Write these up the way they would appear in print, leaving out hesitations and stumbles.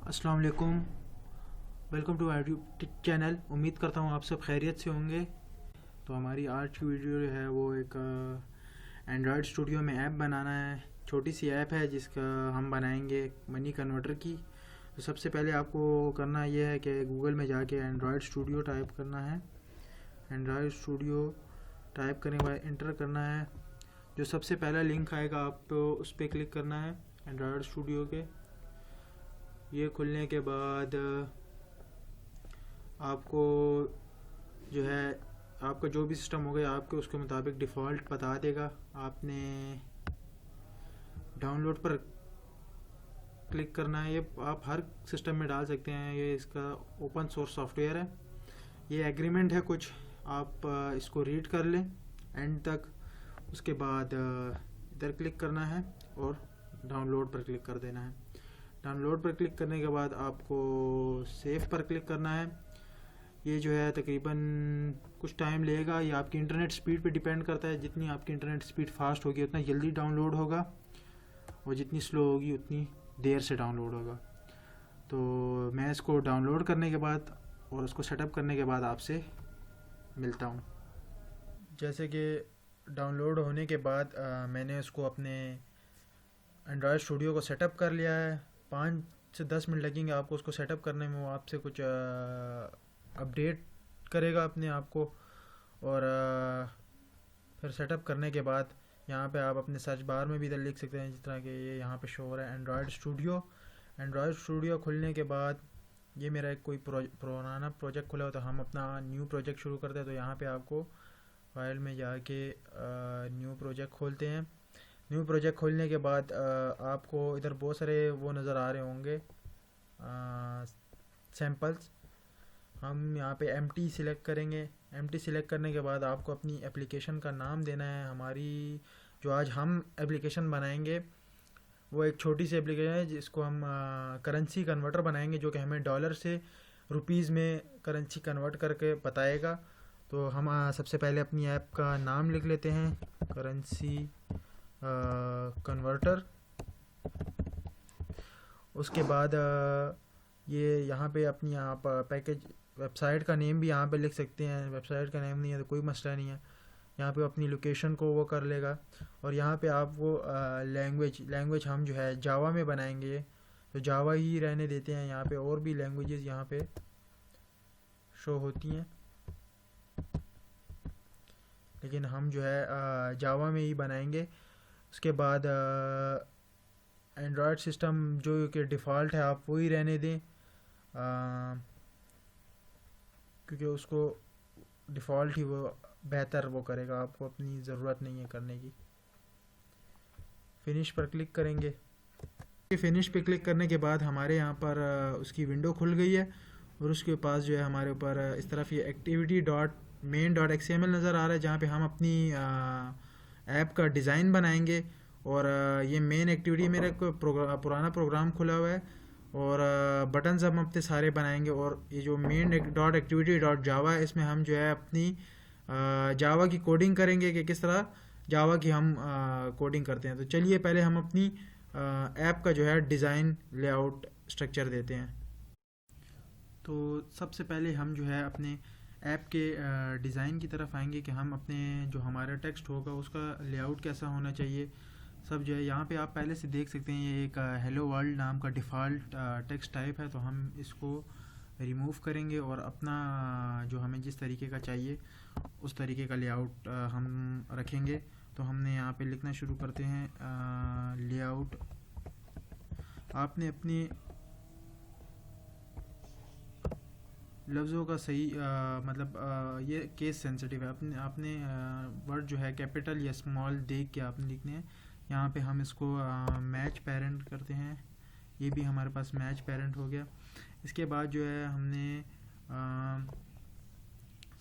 अस्सलाम वालेकुम। Welcome to our YouTube channel. उम्मीद करता हूँ आप सब खैरियत से होंगे। तो हमारी आज की वीडियो जो है वो एक एंड्रॉयड स्टूडियो में ऐप बनाना है। छोटी सी ऐप है जिसका हम बनाएंगे मनी कन्वर्टर की। तो सबसे पहले आपको करना ये है कि गूगल में जाके एंड्रॉयड स्टूडियो टाइप करना है। एंड्रॉयड स्टूडियो टाइप करने के बाद इंटर करना है। जो सबसे पहला लिंक आएगा आपको उस पर क्लिक करना है एंड्रॉयड स्टूडियो के। ये खुलने के बाद आपको जो है आपका जो भी सिस्टम हो गया आपके उसके मुताबिक डिफ़ॉल्ट बता देगा। आपने डाउनलोड पर क्लिक करना है। ये आप हर सिस्टम में डाल सकते हैं। ये इसका ओपन सोर्स सॉफ्टवेयर है। ये एग्रीमेंट है कुछ, आप इसको रीड कर लें एंड तक। उसके बाद इधर क्लिक करना है और डाउनलोड पर क्लिक कर देना है। डाउनलोड पर क्लिक करने के बाद आपको सेव पर क्लिक करना है। ये जो है तकरीबन कुछ टाइम लेगा। ये आपकी इंटरनेट स्पीड पे डिपेंड करता है। जितनी आपकी इंटरनेट स्पीड फास्ट होगी उतना जल्दी डाउनलोड होगा, और जितनी स्लो होगी उतनी देर से डाउनलोड होगा। तो मैं इसको डाउनलोड करने के बाद और उसको सेटअप करने के बाद आपसे मिलता हूँ। जैसे कि डाउनलोड होने के बाद मैंने उसको अपने एंड्रॉयड स्टूडियो को सेटअप कर लिया है। 5 से 10 मिनट लगेंगे आपको उसको सेटअप करने में। वो आपसे कुछ अपडेट करेगा अपने आप को। और फिर सेटअप करने के बाद यहाँ पे आप अपने सर्च बार में भी इधर लिख सकते हैं, जिस तरह के ये यहाँ पे शो हो रहा है एंड्रॉयड स्टूडियो। एंड्रॉयड स्टूडियो खुलने के बाद ये मेरा एक कोई पुराना प्रोजेक्ट खुला हो तो हम अपना न्यू प्रोजेक्ट शुरू करते हैं। तो यहाँ पे आपको फाइल में जाके न्यू प्रोजेक्ट खोलते हैं। न्यू प्रोजेक्ट खोलने के बाद आपको इधर बहुत सारे वो नज़र आ रहे होंगे सैम्पल्स। हम यहाँ पे एम्प्टी सिलेक्ट करेंगे। एम्प्टी सिलेक्ट करने के बाद आपको अपनी एप्लीकेशन का नाम देना है। हमारी जो आज हम एप्लीकेशन बनाएंगे वो एक छोटी सी एप्लीकेशन है जिसको हम करेंसी कन्वर्टर बनाएंगे, जो कि हमें डॉलर से रुपीज़ में करेंसी कन्वर्ट करके बताएगा। तो हम सबसे पहले अपनी ऐप का नाम लिख लेते हैं, करेंसी कन्वर्टर। उसके बाद ये यहाँ पे अपनी आप पैकेज वेबसाइट का नेम भी यहाँ पे लिख सकते हैं। वेबसाइट का नेम नहीं है तो कोई मसला नहीं है। यहाँ पे अपनी लोकेशन को वो कर लेगा। और यहाँ पे आप वो लैंग्वेज हम जो है जावा में बनाएंगे, तो जावा ही रहने देते हैं। यहाँ पे और भी लैंग्वेजेस यहाँ पे शो होती हैं, लेकिन हम जो है जावा में ही बनाएंगे। उसके बाद एंड्रॉयड सिस्टम जो कि डिफ़ॉल्ट है आप वही रहने दें, क्योंकि उसको डिफ़ॉल्ट ही वो बेहतर वो करेगा। आपको अपनी ज़रूरत नहीं है करने की। फिनिश पर क्लिक करेंगे। फिनिश पे क्लिक करने के बाद हमारे यहाँ पर उसकी विंडो खुल गई है। और उसके पास जो है हमारे ऊपर इस तरफ ये activity dot main dot XML नज़र आ रहा है, जहाँ पे हम अपनी ऐप का डिज़ाइन बनाएंगे। और ये मेन एक्टिविटी मेरा पुराना प्रोग्राम खुला हुआ है, और बटन्स हम अपने सारे बनाएंगे। और ये जो मेन डॉट एक्टिविटी डॉट जावा है, इसमें हम जो है अपनी जावा की कोडिंग करेंगे कि किस तरह जावा की हम कोडिंग करते हैं। तो चलिए पहले हम अपनी ऐप का जो है डिज़ाइन लेआउट स्ट्रक्चर देते हैं। तो सबसे पहले हम जो है अपने ऐप के डिज़ाइन की तरफ आएंगे कि हम अपने जो हमारा टेक्स्ट होगा उसका लेआउट कैसा होना चाहिए। सब जो है यहाँ पे आप पहले से देख सकते हैं, ये एक हेलो वर्ल्ड नाम का डिफ़ॉल्ट टेक्स्ट टाइप है। तो हम इसको रिमूव करेंगे और अपना जो हमें जिस तरीके का चाहिए उस तरीके का लेआउट हम रखेंगे। तो हमने यहाँ पे लिखना शुरू करते हैं लेआउट। आपने अपनी लफ्ज़ों का सही मतलब ये केस सेंसिटिव है। आपने वर्ड जो है कैपिटल या स्मॉल देख के आपने लिखने हैं। यहाँ पे हम इसको मैच पेरेंट करते हैं। ये भी हमारे पास मैच पेरेंट हो गया। इसके बाद जो है हमने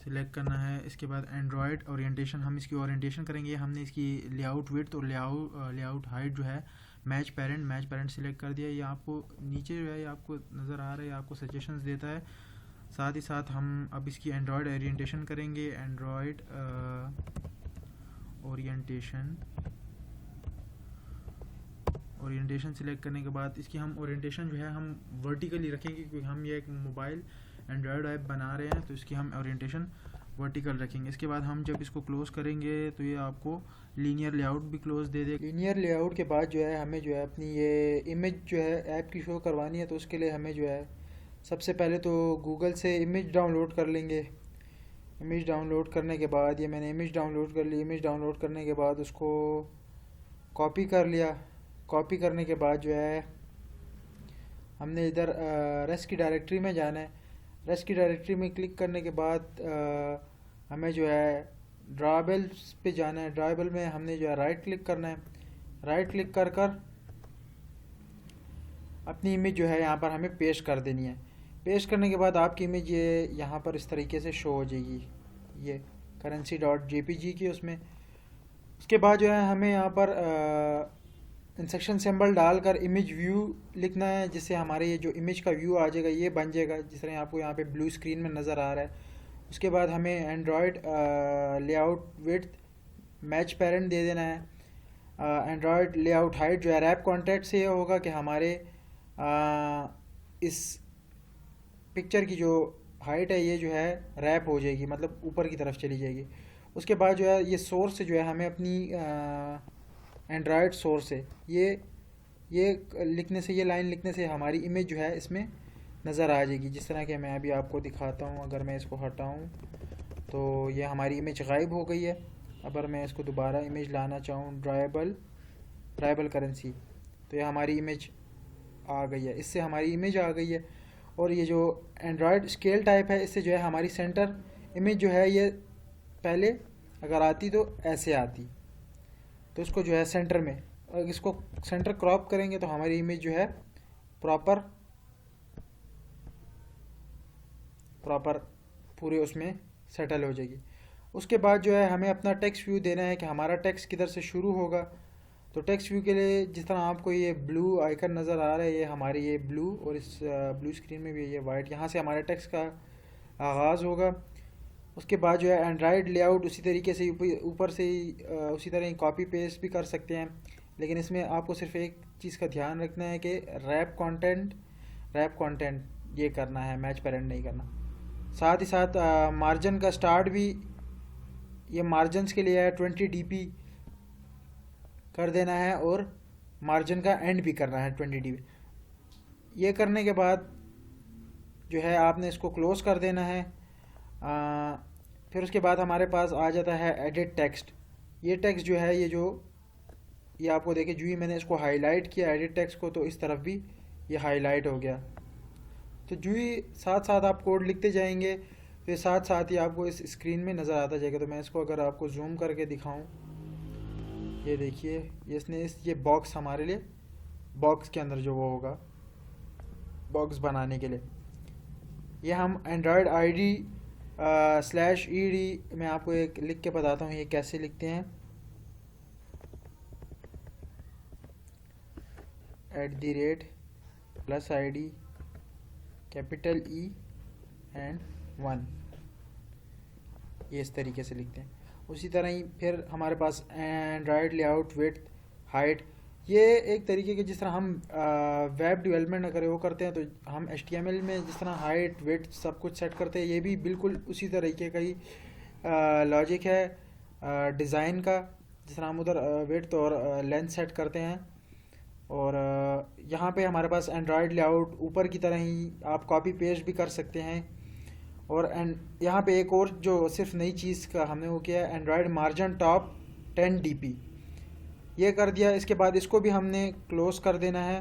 सिलेक्ट करना है। इसके बाद एंड्रॉयड ओरिएंटेशन, हम इसकी ओरिएंटेशन करेंगे। हमने इसकी लेआउट विड्थ और लेआउट हाइट जो है मैच पेरेंट सिलेक्ट कर दिया। ये आपको नीचे जो है ये आपको नज़र आ रहा है, आपको सजेशंस देता है। साथ ही साथ हम अब इसकी एंड्रॉयड ओरिएंटेशन करेंगे। एंड्रॉयड ओरिएंटेशन ओरिएंटेशन सिलेक्ट करने के बाद इसकी हम ओरिएंटेशन जो है हम वर्टिकली रखेंगे, क्योंकि हम ये एक मोबाइल एंड्रॉयड ऐप बना रहे हैं, तो इसकी हम ओरिएंटेशन वर्टिकल रखेंगे। इसके बाद हम जब इसको क्लोज़ करेंगे तो ये आपको लीनियर लेआउट भी क्लोज दे दे। लीनियर लेआउट के बाद जो है हमें जो है अपनी ये इमेज जो है ऐप की शो करवानी है, तो उसके लिए हमें जो है सबसे पहले तो गूगल से इमेज डाउनलोड कर लेंगे। इमेज डाउनलोड करने के बाद ये मैंने इमेज डाउनलोड कर ली। इमेज डाउनलोड करने के बाद उसको कॉपी कर लिया। कॉपी करने के बाद जो है हमने इधर रेस्ट की डायरेक्टरी में जाना है। रेस्ट की डायरेक्टरी में क्लिक करने के बाद हमें जो है ड्राइबल्स पे जाना है। ड्राइबल में हमने जो है राइट क्लिक करना है। राइट क्लिक कर कर अपनी इमेज जो है यहाँ पर हमें पेस्ट कर देनी है। पेस्ट करने के बाद आपकी इमेज ये यहाँ पर इस तरीके से शो हो जाएगी, ये currency.jpg की उसमें। उसके बाद जो है हमें यहाँ पर इंसेक्शन सिंबल डालकर इमेज व्यू लिखना है, जिससे हमारे ये जो इमेज का व्यू आ जाएगा ये बन जाएगा, जिस तरह आपको यहाँ पे ब्लू स्क्रीन में नज़र आ रहा है। उसके बाद हमें Android layout width match parent दे देना है। एंड्रॉयड लेआउट हाइट जो है रैप कॉन्टेक्ट से ये होगा कि हमारे इस पिक्चर की जो हाइट है ये जो है रैप हो जाएगी, मतलब ऊपर की तरफ चली जाएगी। उसके बाद जो है ये सोर्स जो है हमें अपनी एंड्रॉयड सोर्स है ये लिखने से, ये लाइन लिखने से हमारी इमेज जो है इसमें नज़र आ जाएगी। जिस तरह के मैं अभी आपको दिखाता हूँ, अगर मैं इसको हटाऊँ तो ये हमारी इमेज गायब हो गई है। अगर मैं इसको दोबारा इमेज लाना चाहूँ ट्राइबल करेंसी, तो ये हमारी इमेज आ गई है। इससे हमारी इमेज आ गई है। और ये जो एंड्रॉयड स्केल टाइप है, इससे जो है हमारी सेंटर इमेज जो है ये पहले अगर आती तो ऐसे आती, तो इसको जो है सेंटर में, अगर इसको सेंटर क्रॉप करेंगे तो हमारी इमेज जो है प्रॉपर पूरे उसमें सेटल हो जाएगी। उसके बाद जो है हमें अपना टेक्स्ट व्यू देना है कि हमारा टेक्स्ट किधर से शुरू होगा। तो टेक्स्ट व्यू के लिए जिस तरह आपको ये ब्लू आइकन नज़र आ रहा है, ये हमारी ये ब्लू, और इस ब्लू स्क्रीन में भी ये वाइट, यहाँ से हमारे टेक्स्ट का आगाज़ होगा। उसके बाद जो है एंड्रॉयड लेआउट उसी तरीके से ऊपर से ही उसी तरह ही कॉपी पेस्ट भी कर सकते हैं, लेकिन इसमें आपको सिर्फ एक चीज़ का ध्यान रखना है कि रैप कंटेंट ये करना है, मैच पेरेंट नहीं करना। साथ ही साथ मार्जिन का स्टार्ट भी ये मार्जिनस के लिए है 20 dp कर देना है, और मार्जिन का एंड भी करना है 20 dp। ये करने के बाद जो है आपने इसको क्लोज कर देना है। फिर उसके बाद हमारे पास आ जाता है एडिट टेक्स्ट। ये टेक्स्ट जो है ये आपको देखे जो ही मैंने इसको हाईलाइट किया एडिट टेक्स्ट को, तो इस तरफ भी ये हाईलाइट हो गया। तो जो ही साथ साथ आप कोड लिखते जाएंगे तो ये साथ साथ ही आपको इस स्क्रीन में नज़र आता जाएगा। तो मैं इसको अगर आपको जूम करके दिखाऊं, ये देखिए ये बॉक्स हमारे लिए, बॉक्स के अंदर जो वो होगा बॉक्स बनाने के लिए, ये हम एंड्रॉयड /ed मैं आपको एक लिख के बताता हूँ ये कैसे लिखते हैं। @+id कैपिटल E एंड 1, ये इस तरीके से लिखते हैं। उसी तरह ही फिर हमारे पास एंड्रॉयड लेआउट विड्थ हाइट, ये एक तरीके के जिस तरह हम वेब डेवलपमेंट अगर वो करते हैं तो हम HTML में जिस तरह हाइट विड्थ सब कुछ सेट करते हैं, ये भी बिल्कुल उसी तरीके का ही लॉजिक है डिज़ाइन का। जिस तरह हम उधर विड्थ और लेंथ सेट करते हैं, और यहाँ पे हमारे पास एंड्रॉयड लेआउट ऊपर की तरह ही आप कॉपी पेस्ट भी कर सकते हैं। और यहाँ पे एक और जो सिर्फ नई चीज़ का हमने वो किया है, एंड्रॉयड मार्जिन टॉप 10 dp ये कर दिया। इसके बाद इसको भी हमने क्लोज़ कर देना है।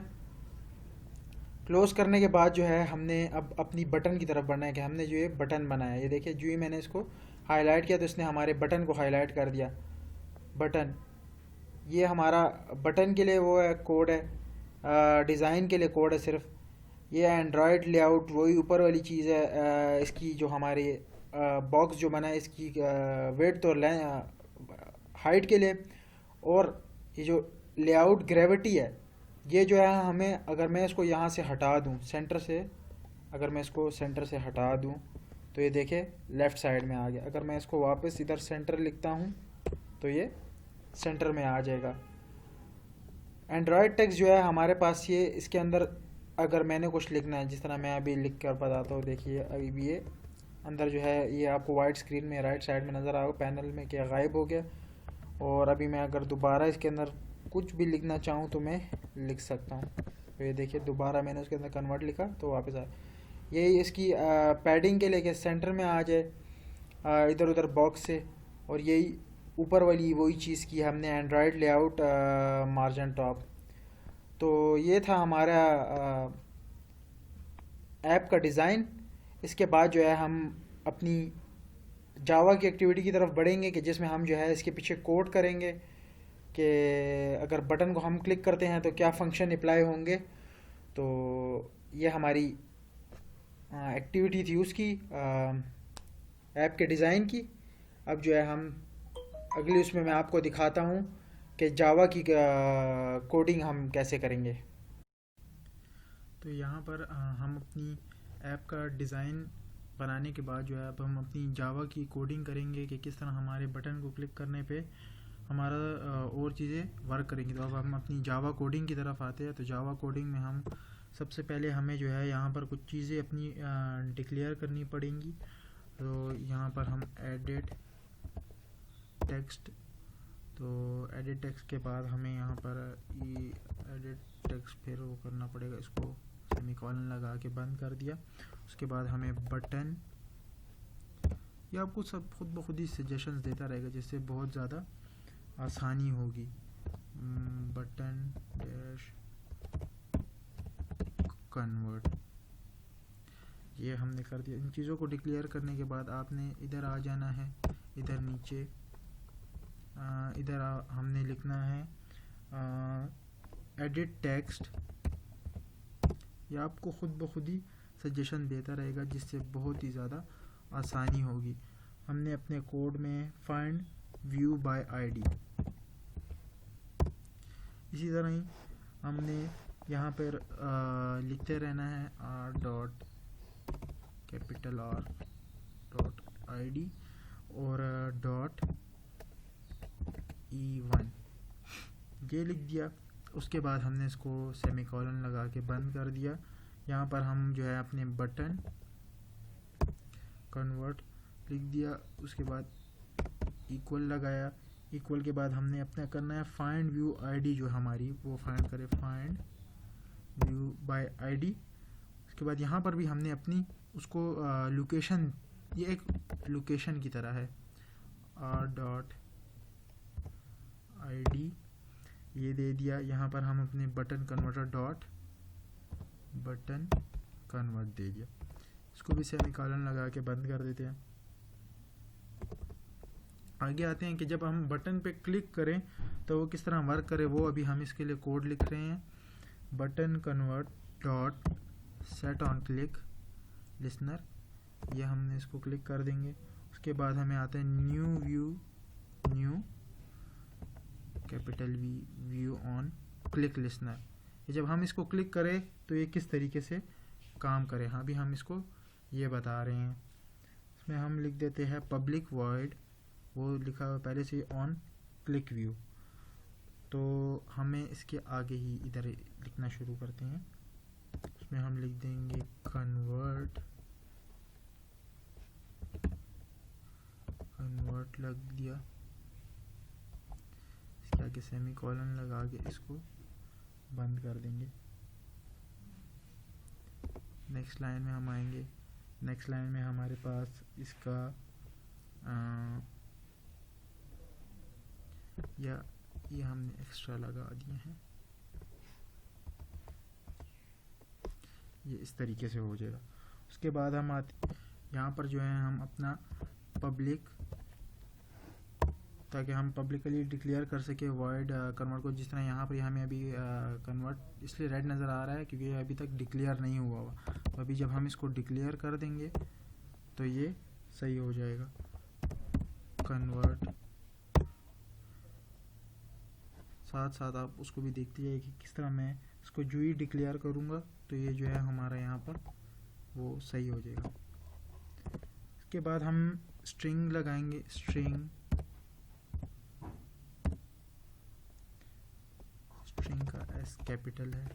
क्लोज़ करने के बाद जो है हमने अब अपनी बटन की तरफ बढ़ना है कि हमने जो ये बटन बनाया है, ये देखिए जो ही मैंने इसको हाईलाइट किया तो इसने हमारे बटन को हाईलाइट कर दिया। बटन, ये हमारा बटन के लिए वो है कोड है, डिज़ाइन के लिए कोड है सिर्फ। ये एंड्रॉयड लेआउट वही ऊपर वाली चीज़ है, इसकी जो हमारी बॉक्स जो बना है इसकी विड्थ और हाइट के लिए। और ये जो लेआउट ग्रेविटी है, ये जो है हमें, अगर मैं इसको यहाँ से हटा दूँ सेंटर से, अगर मैं इसको सेंटर से हटा दूँ तो ये देखे लेफ़्ट साइड में आ गया। अगर मैं इसको वापस इधर सेंटर लिखता हूँ तो ये सेंटर में आ जाएगा। एंड्रॉयड टेक्स्ट जो है हमारे पास, ये इसके अंदर अगर मैंने कुछ लिखना है, जिस तरह मैं अभी लिख कर बताता हूँ, देखिए अभी भी ये अंदर जो है ये आपको वाइट स्क्रीन में राइट साइड में नज़र आओ पैनल में क्या गायब हो गया। और अभी मैं अगर दोबारा इसके अंदर कुछ भी लिखना चाहूँ तो मैं लिख सकता हूँ। तो ये देखिए दोबारा मैंने उसके अंदर कन्वर्ट लिखा तो वापस आया। यही इसकी पैडिंग के लिए कि सेंटर में आ जाए इधर उधर बॉक्स से। और यही ऊपर वाली वही चीज़ की हमने एंड्रॉयड लेआउट मार्जिन टॉप। तो ये था हमारा ऐप का डिज़ाइन। इसके बाद जो है हम अपनी जावा की एक्टिविटी की तरफ बढ़ेंगे कि जिसमें हम जो है इसके पीछे कोड करेंगे कि अगर बटन को हम क्लिक करते हैं तो क्या फंक्शन अप्लाई होंगे। तो ये हमारी एक्टिविटी थी उसकी ऐप के डिज़ाइन की। अब जो है हम अगली उसमें मैं आपको दिखाता हूँ कि जावा की कोडिंग हम कैसे करेंगे। तो यहाँ पर हम अपनी ऐप का डिज़ाइन बनाने के बाद जो है अब हम अपनी जावा की कोडिंग करेंगे कि किस तरह हमारे बटन को क्लिक करने पे हमारा और चीज़ें वर्क करेंगी। तो अब हम अपनी जावा कोडिंग की तरफ आते हैं। तो जावा कोडिंग में हम सबसे पहले हमें जो है यहाँ पर कुछ चीज़ें अपनी डिक्लेयर करनी पड़ेंगी। तो यहाँ पर हम एडिट टेक्स्ट, तो एडिट टेक्स्ट के बाद हमें यहाँ पर ये एडिट टेक्स्ट फिर वो करना पड़ेगा, इसको सेमीकोलन लगा के बंद कर दिया। उसके बाद हमें बटन, ये आपको सब खुद ब खुद ही सजेशंस देता रहेगा जिससे बहुत ज़्यादा आसानी होगी। बटन डैश कन्वर्ट, ये हमने कर दिया। इन चीज़ों को डिक्लेयर करने के बाद आपने इधर आ जाना है, इधर नीचे इधर हमने लिखना है एडिट टेक्स्ट। ये आपको खुद ब खुद ही सजेशन देता रहेगा जिससे बहुत ही ज़्यादा आसानी होगी। हमने अपने कोड में फाइंड व्यू बाय आईडी, इसी तरह ही हमने यहाँ पर लिखते रहना है R dot capital R dot I और डॉट E1, ये लिख दिया। उसके बाद हमने इसको सेमीकोलन लगा के बंद कर दिया। यहाँ पर हम जो है अपने बटन कन्वर्ट लिख दिया। उसके बाद इक्वल लगाया। इक्वल के बाद हमने अपना करना है फाइंड व्यू आईडी, जो हमारी वो फाइंड करे फाइंड व्यू बाय आईडी। उसके बाद यहाँ पर भी हमने अपनी उसको लोकेशन, ये एक लोकेशन की तरह है, आर डॉट आईडी ये दे दिया। यहाँ पर हम अपने button converter dot button convert दे दिया। इसको भी सेमीकोलन लगा के बंद कर देते हैं। आगे आते हैं कि जब हम बटन पे क्लिक करें तो वो किस तरह वर्क करे, वो अभी हम इसके लिए कोड लिख रहे हैं। Button convert dot set on click listener, ये हमने इसको क्लिक कर देंगे। उसके बाद हमें आता है new view, new capital V view on click listener. ये जब हम इसको क्लिक करें तो ये किस तरीके से काम करे, हाँ अभी हम इसको ये बता रहे हैं। इसमें हम लिख देते हैं पब्लिक वॉइड, वो लिखा हुआ पहले से ऑन क्लिक व्यू। तो हमें इसके आगे ही इधर लिखना शुरू करते हैं। उसमें हम लिख देंगे कन्वर्ट, कन्वर्ट लग दिया। इसके आगे सेमीकोलन लगा के इसको बंद कर देंगे। नेक्स्ट लाइन में हम आएंगे। नेक्स्ट लाइन में हमारे पास इसका या ये हमने एक्स्ट्रा लगा दिए हैं, ये इस तरीके से हो जाएगा। उसके बाद हम आते यहाँ पर जो है हम अपना पब्लिक, ताकि हम पब्लिकली डिक्लेयर कर सके वॉइड कन्वर्ट को। जिस तरह यहाँ पर हमें अभी कन्वर्ट इसलिए रेड नज़र आ रहा है क्योंकि ये अभी तक डिक्लेयर नहीं हुआ हुआ। तो अभी जब हम इसको डिक्लेयर कर देंगे तो ये सही हो जाएगा। कन्वर्ट, साथ साथ आप उसको भी देखते जाइए कि किस तरह मैं इसको जो ही डिक्लेयर करूँगा तो ये जो है हमारा यहाँ पर वो सही हो जाएगा। इसके बाद हम स्ट्रिंग लगाएंगे, स्ट्रिंग का एस कैपिटल है,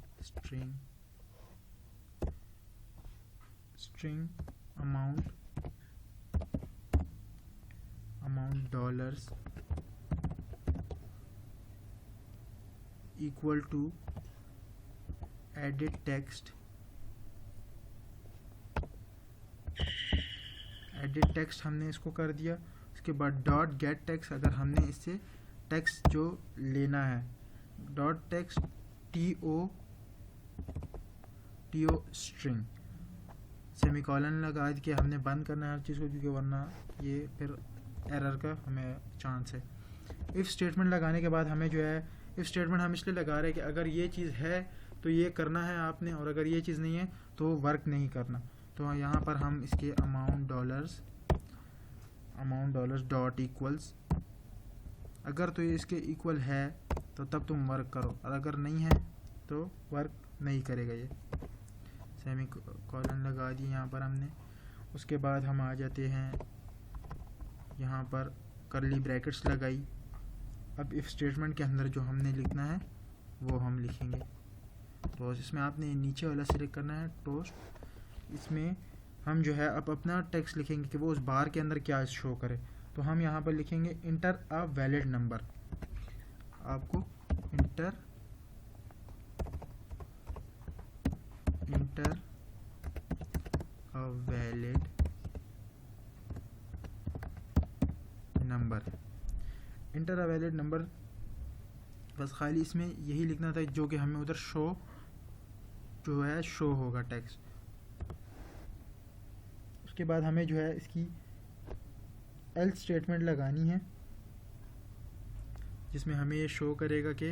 string amount dollars equal to edit text हमने इसको कर दिया। उसके बाद डॉट गेट टेक्स्ट, अगर हमने इससे टेक्स्ट जो लेना है, dot text T O string, semicolon लगा के हमने बंद करना है हर चीज़ को, क्योंकि वरना ये फिर एरर का हमें चांस है। इफ़ स्टेटमेंट लगाने के बाद हमें जो है, इफ़ स्टेटमेंट हम इसलिए लगा रहे हैं कि अगर ये चीज़ है तो ये करना है आपने, और अगर ये चीज़ नहीं है तो वर्क नहीं करना। तो यहाँ पर हम इसके अमाउंट डॉलर्स डॉट इक्वल्स, अगर तो ये इसके इक्वल है तो तब तुम वर्क करो, और अगर नहीं है तो वर्क नहीं करेगा ये। सेमी कॉलन लगा दिए यहाँ पर हमने। उसके बाद हम आ जाते हैं यहाँ पर, करली ब्रैकेट्स लगाई। अब इफ़ स्टेटमेंट के अंदर जो हमने लिखना है वो हम लिखेंगे। तो इसमें आपने नीचे वाला सिलेक्ट करना है, टोस्ट। इसमें हम जो है अब अपना टेक्स्ट लिखेंगे कि वो उस बार के अंदर क्या शो करे। तो हम यहाँ पर लिखेंगे इंटर अ वैलिड नंबर। आपको इंटर अ वैलिड नंबर, बस खाली इसमें यही लिखना था जो कि हमें उधर शो होगा टेक्स्ट। उसके बाद हमें जो है इसकी एल्स स्टेटमेंट लगानी है, जिसमें हमें ये शो करेगा कि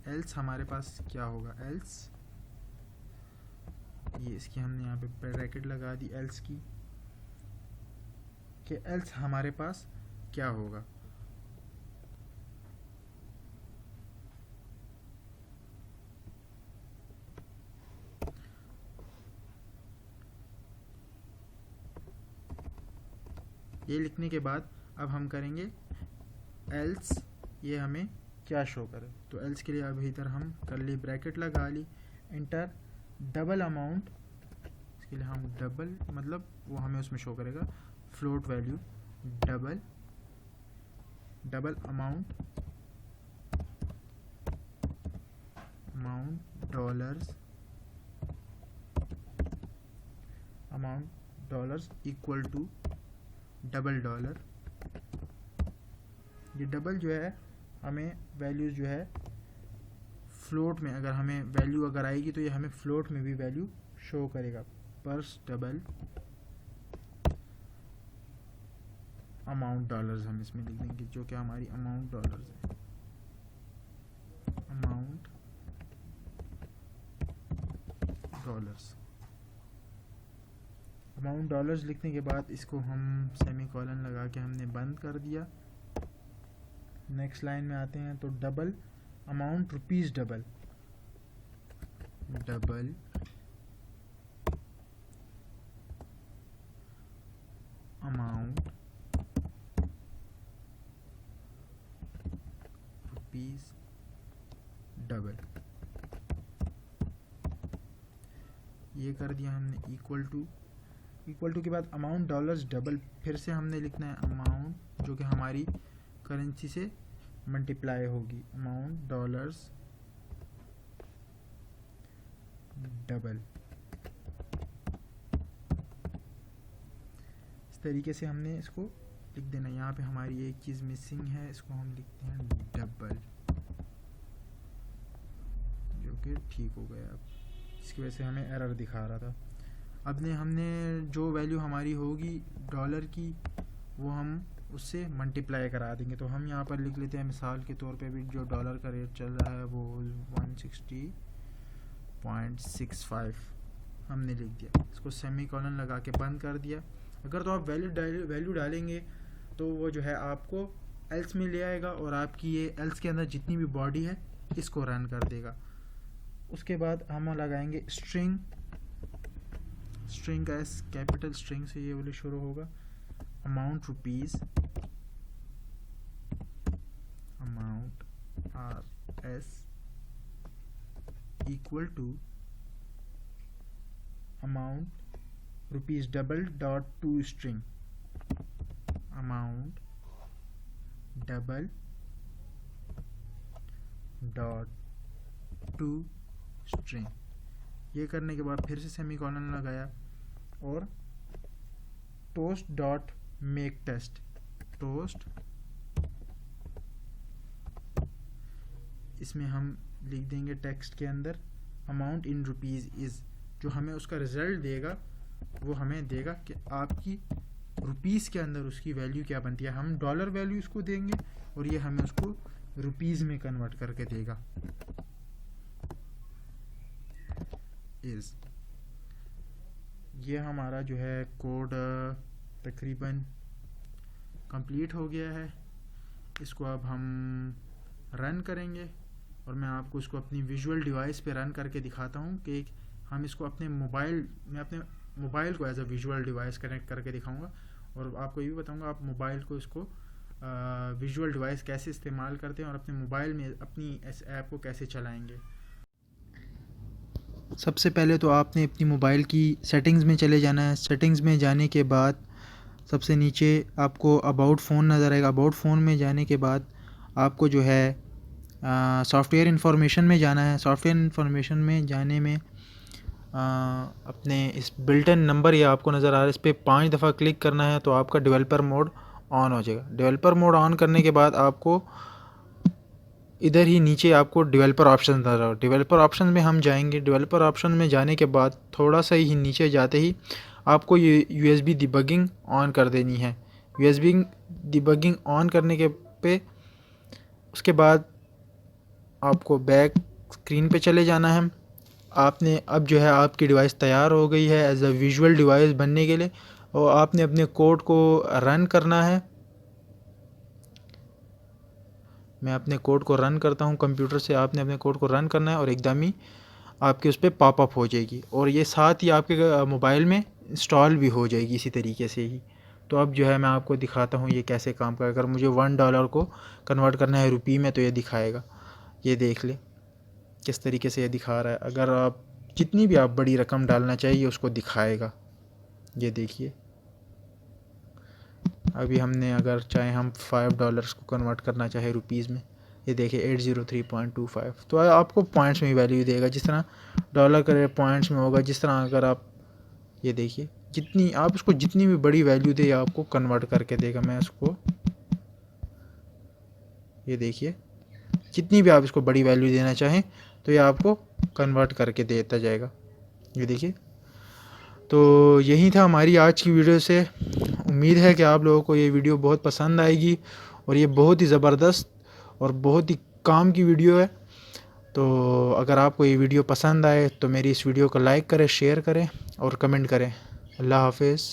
एल्स हमारे पास क्या होगा। एल्स ये इसकी हमने यहाँ पे ब्रैकेट लगा दी एल्स की, कि एल्स हमारे पास क्या होगा। ये लिखने के बाद अब हम करेंगे एल्स ये हमें क्या शो करे। तो एल्स के लिए अब इधर हम करली ब्रैकेट लगा ली, इंटर डबल अमाउंट, इसके लिए हम डबल मतलब वो हमें उसमें शो करेगा float value, double amount dollars equal to double dollar. ये डबल जो है हमें वैल्यूज जो है फ्लोट में, अगर हमें वैल्यू अगर आएगी तो ये हमें फ्लोट में भी वैल्यू शो करेगा। पर्स डबल अमाउंट डॉलर्स हम इसमें लिख देंगे, जो कि हमारी अमाउंट डॉलर्स है। अमाउंट डॉलर्स लिखने के बाद इसको हम सेमीकोलन लगा के हमने बंद कर दिया। नेक्स्ट लाइन में आते हैं तो double amount rupees, double amount rupees double, ये कर दिया हमने। इक्वल टू के बाद अमाउंट डॉलर्स डबल, फिर से हमने लिखना है अमाउंट जो कि हमारी करेंसी से मल्टीप्लाई होगी, अमाउंट डॉलर्स डबल। इस तरीके से हमने इसको लिख देना। यहाँ पे हमारी एक चीज़ मिसिंग है, इसको हम लिखते हैं डबल, जो कि ठीक हो गया। अब इसकी वजह से हमें एरर दिखा रहा था। अब हमने जो वैल्यू हमारी होगी डॉलर की वो हम उससे मल्टीप्लाई करा देंगे। तो हम यहाँ पर लिख लेते हैं मिसाल के तौर पे भी जो डॉलर का रेट चल रहा है वो 160.65 हमने लिख दिया। इसको सेमीकोलन लगा के बंद कर दिया। अगर तो आप वैल्यू डालेंगे तो वो जो है आपको एल्स में ले आएगा और आपकी ये एल्स के अंदर जितनी भी बॉडी है इसको रन कर देगा। उसके बाद हम लगाएंगे स्ट्रिंग का एस कैपिटल स्ट्रिंग से ये वाली शुरू होगा, amount rupees RS equal to amount rupees double dot to string, amount double dot to string. ये करने के बाद फिर से सेमीकोलन लगाया और toast dot make test, toast, इसमें हम लिख देंगे टेक्स्ट के अंदर अमाउंट इन रुपीज़ इज़, जो हमें उसका रिज़ल्ट देगा वो हमें देगा कि आपकी रुपीज़ के अंदर उसकी वैल्यू क्या बनती है। हम डॉलर वैल्यू उसको देंगे और ये हमें उसको रुपीज़ में कन्वर्ट करके देगा। इज़, ये हमारा जो है कोड तकरीबन कंप्लीट हो गया है। इसको अब हम रन करेंगे और मैं आपको इसको अपनी विजुअल डिवाइस पे रन करके दिखाता हूँ कि हम इसको अपने मोबाइल में, अपने मोबाइल को as a visual device connect करके दिखाऊंगा और आपको ये भी बताऊंगा आप मोबाइल को इसको विजुअल डिवाइस कैसे इस्तेमाल करते हैं और अपने मोबाइल में अपनी इस ऐप को कैसे चलाएंगे। सबसे पहले तो आपने अपनी मोबाइल की सेटिंग्स में चले जाना है। सेटिंग्स में जाने के बाद सबसे नीचे आपको अबाउट फ़ोन नज़र आएगा। अबाउट फ़ोन में जाने के बाद आपको जो है सॉफ्टवेयर इन्फॉर्मेशन में जाना है। सॉफ्टवेयर इन्फॉर्मेशन में जाने में अपने इस बिल्टन नंबर ये आपको नज़र आ रहा है, इस पर 5 दफ़ा क्लिक करना है तो आपका डेवलपर मोड ऑन हो जाएगा। डेवलपर मोड ऑन करने के बाद आपको इधर ही नीचे आपको डेवलपर ऑप्शन नज़र आ, डेवलपर ऑप्शन में हम जाएंगे। डेवलपर ऑप्शन में जाने के बाद थोड़ा सा ही नीचे जाते ही आपको ये USB डिबगिंग ऑन कर देनी है। USB डिबगिंग ऑन करने के पे उसके बाद आपको बैक स्क्रीन पे चले जाना है। आपने अब जो है आपकी डिवाइस तैयार हो गई है एज अ विजुअल डिवाइस बनने के लिए और आपने अपने कोड को रन करना है। मैं अपने कोड को रन करता हूं कंप्यूटर से, आपने अपने कोड को रन करना है और एकदम ही आपके उस पर पॉपअप हो जाएगी और ये साथ ही आपके मोबाइल में इंस्टॉल भी हो जाएगी इसी तरीके से ही। तो अब जो है मैं आपको दिखाता हूँ ये कैसे काम करेगा। अगर मुझे $1 को कन्वर्ट करना है रुपये में तो ये दिखाएगा, ये देख ले किस तरीके से ये दिखा रहा है। अगर आप जितनी भी आप बड़ी रकम डालना चाहिए उसको दिखाएगा, ये देखिए। अभी हमने अगर चाहे हम $5 को कन्वर्ट करना चाहे रुपीज़ में, ये देखिए 803.25, तो आपको पॉइंट्स में वैल्यू देगा। जिस तरह डॉलर करे पॉइंट्स में होगा, जिस तरह अगर आप ये देखिए जितनी आप उसको जितनी भी बड़ी वैल्यू दे आपको कन्वर्ट करके देगा। मैं उसको ये देखिए जितनी भी आप इसको बड़ी वैल्यू देना चाहें तो ये आपको कन्वर्ट करके देता जाएगा, ये देखिए। तो यही था हमारी आज की वीडियो से। उम्मीद है कि आप लोगों को ये वीडियो बहुत पसंद आएगी और ये बहुत ही ज़बरदस्त और बहुत ही काम की वीडियो है। तो अगर आपको ये वीडियो पसंद आए तो मेरी इस वीडियो को लाइक करें, शेयर करें और कमेंट करें। अल्लाह हाफिज़।